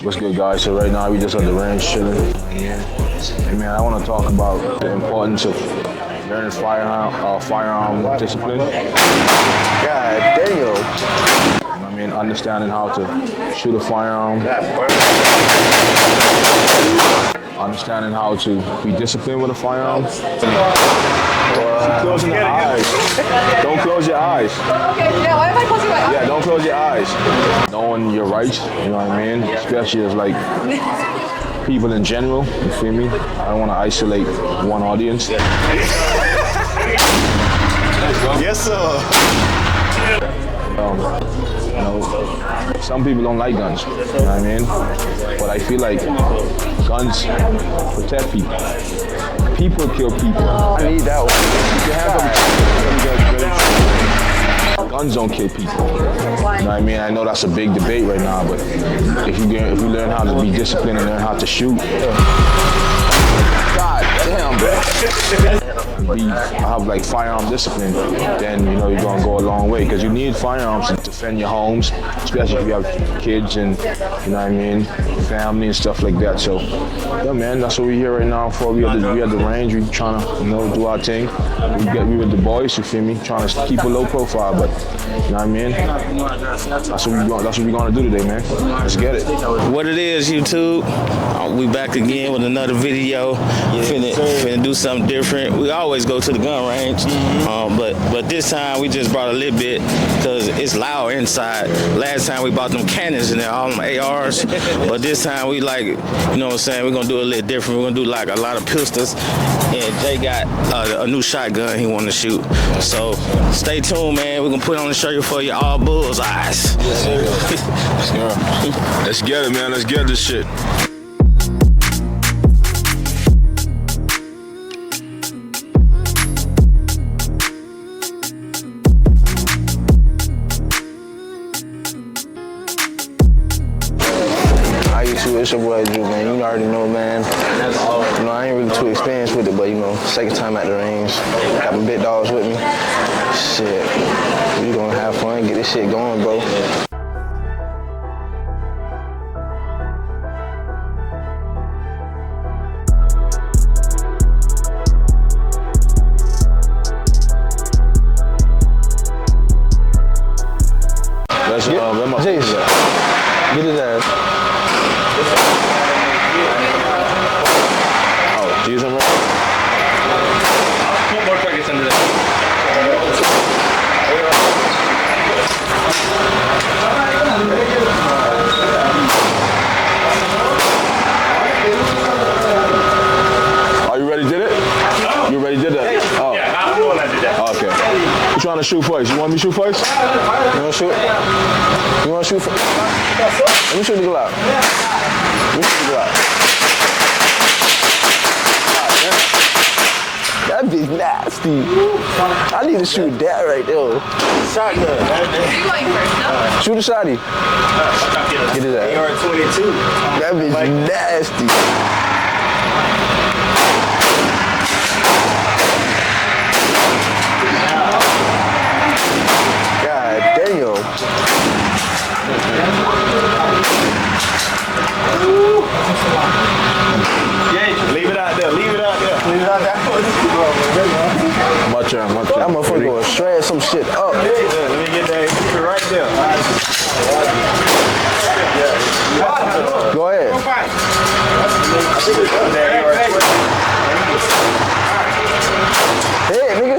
What's good, guys? So right now we just at the range chilling. Hey man, I want to talk about the importance of learning firearm discipline. God damn. I mean, understanding how to shoot a firearm. Understanding how to be disciplined with a firearm. Closing your eyes. Don't close your eyes. Okay, yeah, why am I closing my eyes? Yeah, don't close your eyes. Knowing your rights, you know what I mean? Especially as like people in general, you feel me? I don't want to isolate one audience. Yes, sir. You know, some people don't like guns, you know what I mean? But I feel like guns protect people. People kill people. I need that one. Guns don't kill people. You know what I mean? I know that's a big debate right now, but if you learn how to be disciplined and learn how to shoot, God damn, bro. Have like firearm discipline, then you know you're gonna go a long way, because you need firearms to defend your homes, especially if you have kids and you know what I mean, family and stuff like that. So yeah, man, that's what we're here right now for. We at the range. We trying to do our thing. We with the boys, you feel me? Trying to keep a low profile, but you know what I mean. That's what we're gonna do today, man. Let's get it. What it is, YouTube? We back again with another video. Finna do something different. We always go to the gun range, but this time we just brought a little bit because it's loud inside. Last time we bought them cannons in there, all them ARs, but this time we like, you know what I'm saying, we're gonna do a little different. We're gonna do like a lot of pistols, and Jay got a new shotgun he wanted to shoot. So stay tuned, man. We're gonna put on the show for you all bullseyes. Yes, sir. Let's get it, man. Let's get this shit. It's your boy Drew, man. You already know, man. You know, I ain't really too experienced with it, but you know, second time at the range. Got my big dogs with me. Shit, we gonna have fun, get this shit going, bro. Let's get his ass. Oh, Jesus, man. Put more packets into that. Are you ready? Did it? You ready? Did that? Oh. Yeah, I'm the one that did that. Okay. You trying to shoot first? You want me to shoot first? You wanna shoot? You wanna shoot? Let me shoot the Glock. Let me shoot the Glock. That bitch nasty. I need to shoot that right there. Shotgun. You going first, no? Shoot a shotty. Get his ass. AR-22. That bitch nasty. God damn. Yeah, leave it out there. Leave it out there. Leave it out there. My turn. That motherfucker gonna shred some shit up. Let me get that right there. Go ahead. Hey, nigga.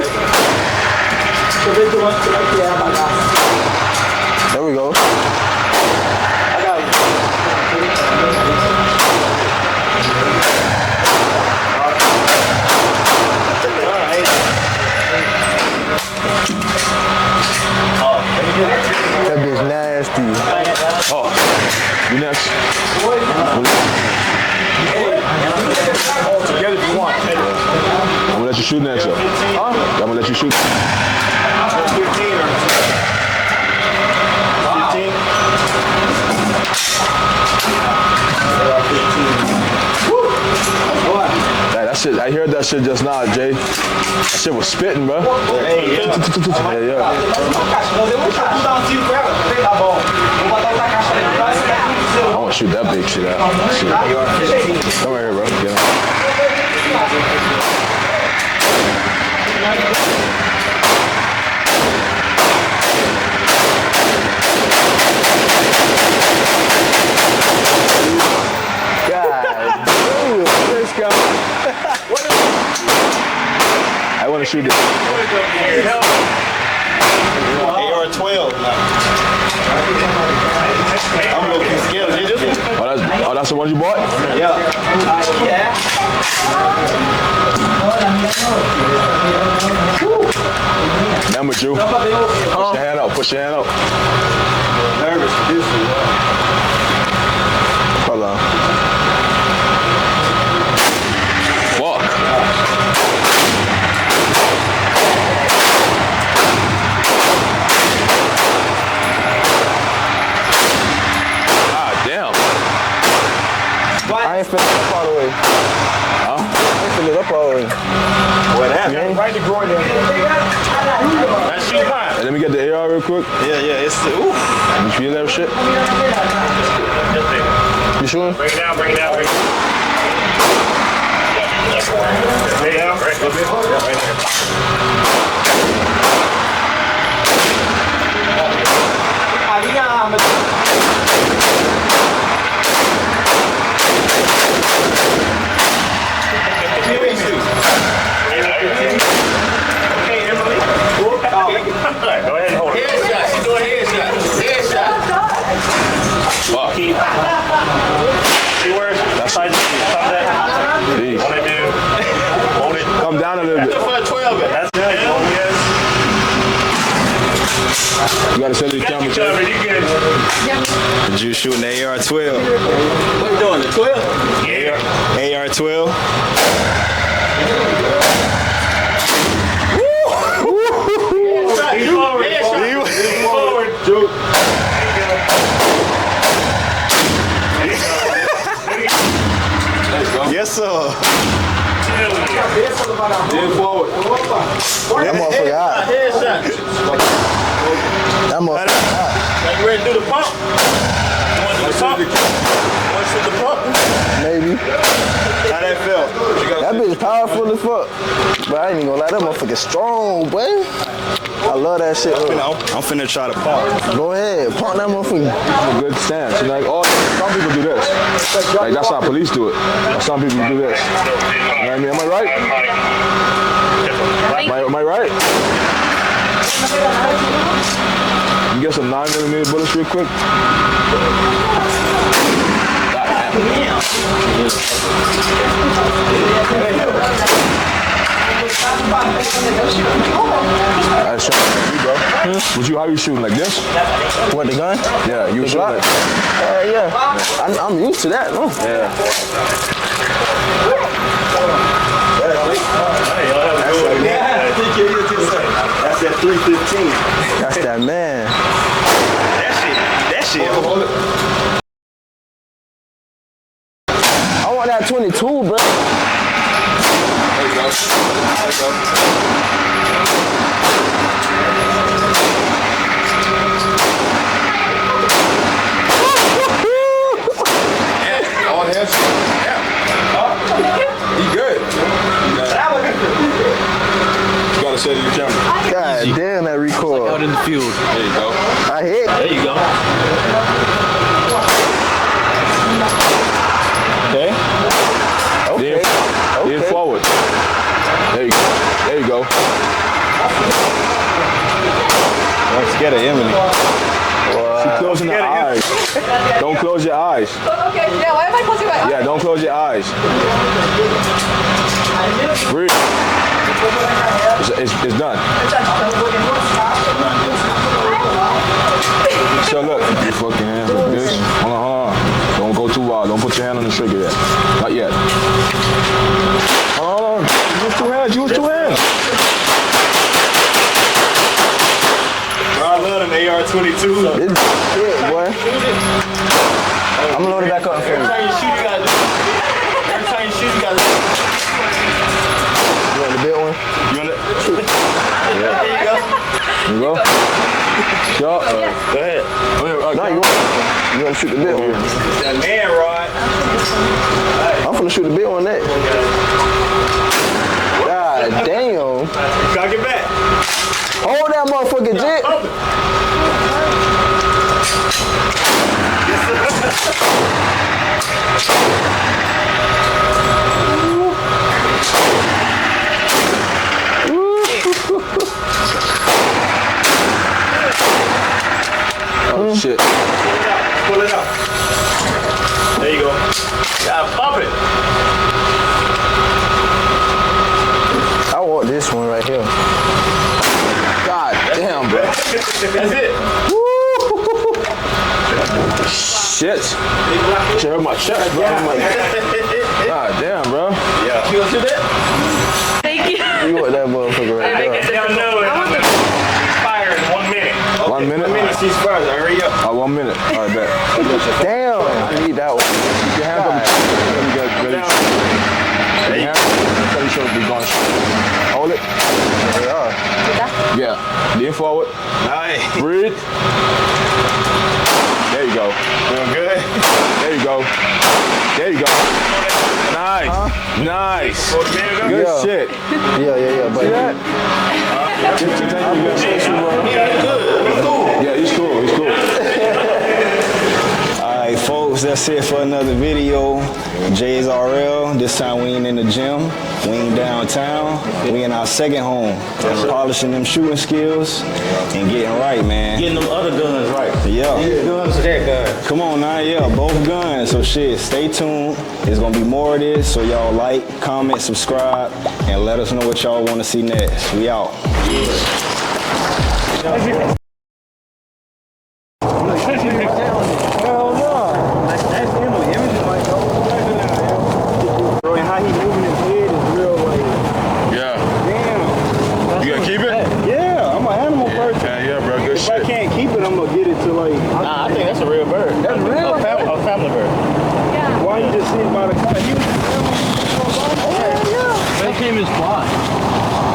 There we go. That bitch nasty. Oh, you next. All together if you want. I'm gonna let you shoot next, though. I'm gonna let you shoot. 15 or 15? That shit, I heard that shit just now, Jay. That shit was spitting, bro. Yeah. I want want to shoot that big shit out. Shit. Come right here, bro. Get him. I want to shoot this. AR-12. I'm looking scared. Oh, that's the one you bought? Yeah. Down with you. Push your hand out. Push your hand out. Nervous for this one. Hold on. Fuck. God damn. I ain't fill it up all the way. Huh? I ain't fill it up all the way. What happened? Right to groin there. That's shoot mine. Hey, let me get the AR real quick. Yeah, it's the oof. You feel that shit? You sure? Bring it down, bring it down, bring it down. Bring it down, right, a little bit. Yeah, right there. Okay, Emily. Go ahead and hold it. Headshot. She doing headshot. Fuck. See where it's side that? Jeez. Want to do? Hold it. Come down a little bit. For a 12. That's good. Yes. You gotta send it to the camera, You too. good. Did you shoot an AR-12? What you doing, the 12? Yeah. AR-12? Lean forward. Lean forward. Juke. Yes, sir. Lean forward. That motherfucker hot. Headshot. That motherfucker hot. Like you ready to do the pump? You want to do the pump? You want to shoot the pump? Maybe. How that felt? That bitch powerful as fuck. But I ain't even gonna lie, that motherfucker strong, boy. I love that shit. I'm finna try to pump. Go ahead, pump that motherfucker. A good stance. You know, like, oh, some people do this. Like, that's how police do it. But some people do this. You know what I mean? Am I right? Am I right? You get some 9mm bullets real quick? Alright, show me, bro. Would you, how you shooting, like this? What, the gun? Yeah, you shoot Glock? like. Yeah. I'm used to that, no? Yeah. That's that 315. That's that man. That shit. Hold it. I want that 22, bro. There you go. There you go. All hands. Yeah. He good. You gotta set it in the camera. God damn, that record. Out in the field. There you go. I hit. There you go. Okay. Lean forward. There you go. There you go. I'm scared of Emily. She's closing her eyes. Don't close your eyes. Okay, yeah, why am I closing my eyes? Yeah, don't close your eyes. Breathe. It's done. So look, your fucking hands like this. Hold on. Don't go too wild. Don't put your hand on the trigger yet. Not yet. Hold on. Use two hands. Use two hands. Bro, I love them AR-22. This shit, boy. I'm gonna load it back up for you. Every time you shoot, you gotta do. Every time you shoot, you gotta do. You want the big one? You want it? Yeah. There you go. You go. Sure. Go ahead. No, you want You want to shoot the bit on? That man rod. I'm finna shoot the bit on that. God damn. Cock it back. Hold that motherfucking jet. Oh shit. Pull it out. There you go. Gotta pump it. I want this one right here. God damn, bro. That's it. Shit. Shit hurt my chest, bro. I'm like, God damn, bro. Yeah. You gonna do that? Thank you. You want that motherfucker right there. Y'all know it. Fire in 1 minute. 1 minute? 1 minute, she's fired. Hurry up. 1 minute. All right, bet. Damn, I need that one. Your hands up. Let me get ready. Your hands. Tell you should be going. Hold it. They are. Yeah. Lean forward. Nice. Breathe. There you go. Feeling good? There you go. There you go. Nice. Nice. Good Yeah. shit. Yeah, buddy. See that? Yeah, he's cool. He's cool. All right, folks, that's it for another video. Jay's RL. This time we ain't in the gym. We ain't downtown. We in our second home. Polishing them shooting skills and getting right, man. Getting them other guns right. Yeah. Guns to that gun. Come on now, yeah, both guns. So shit, stay tuned. There's gonna be more of this. So y'all like, comment, subscribe, and let us know what y'all want to see next. We out. Yeah. You gonna keep it? Yeah, I'm an animal person. Yeah, bro. Good If I shit. can't keep it, I'm gonna get it to like. Nah, I think that's a real bird. That's real? A family bird. Why you just sitting by the car? That came in fly.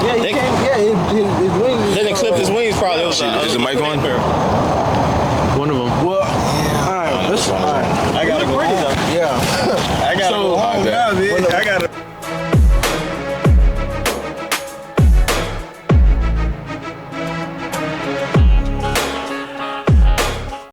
Yeah, he came. Yeah, his wings. They didn't clip his wings probably. It was Is the mic on? One of them. Well, all right, listen. All right. I gotta go home. Yeah. I gotta go home.